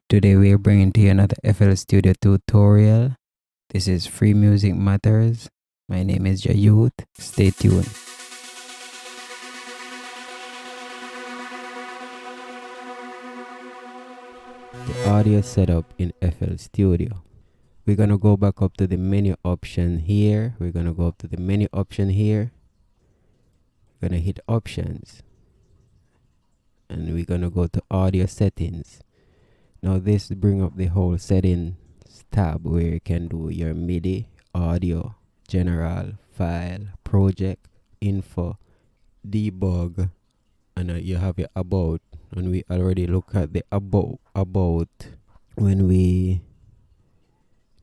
Today we are bringing to you another FL Studio tutorial. This is Free Music Matters. My name is Jayut. Stay tuned. The audio setup in FL Studio. We're going to go back up to the menu option here. We're going to go up to the menu option here. We're going to hit options. And we're going to go to audio settings. Now this bring up the whole settings tab where you can do your MIDI, audio, general, file, project, info, debug, and you have your about. And we already look at the about when we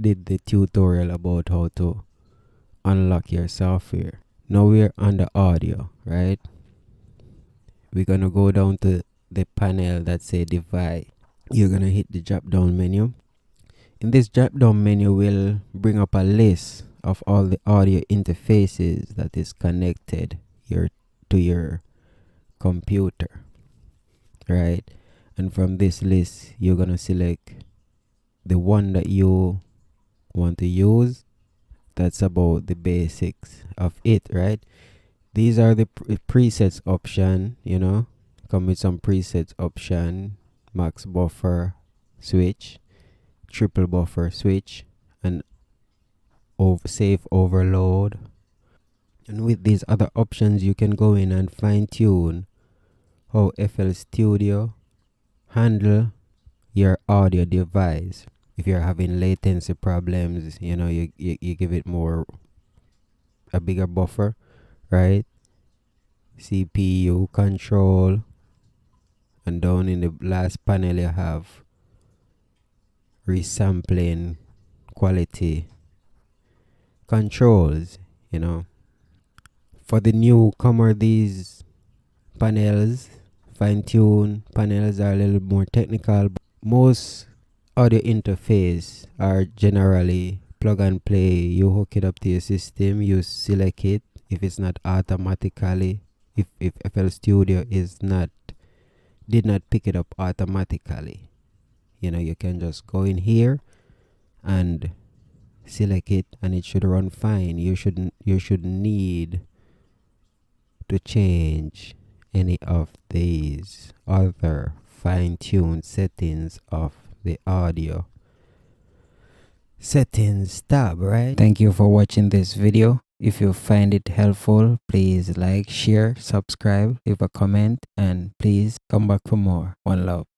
did the tutorial about how to unlock your software. Now we're on the audio, right? We're gonna go down to the panel that say device. You're gonna hit the drop down menu. In this drop down menu will bring up a list of all the audio interfaces that is connected to your computer, right? And from this list you're gonna select the one that you want to use. That's about the basics of it, right? These are the presets option, come with some presets option: max buffer switch, triple buffer switch, and safe overload. And with these other options you can go in and fine tune how FL Studio handle your audio device. If you're having latency problems, you give it a bigger buffer, right? CPU control, and down in the last panel you have resampling quality controls. For the newcomer, these panels, fine-tune panels, are a little more technical. Most audio interface are generally plug and play. You hook it up to your system, you select it. If it's not automatically, if FL Studio did not pick it up automatically, you can just go in here and select it and it should run fine. You shouldn't need to change any of these other fine-tuned settings of the audio settings tab, right? Thank you for watching this video. If you find it helpful, please like, share, subscribe, leave a comment, and please come back for more. One love.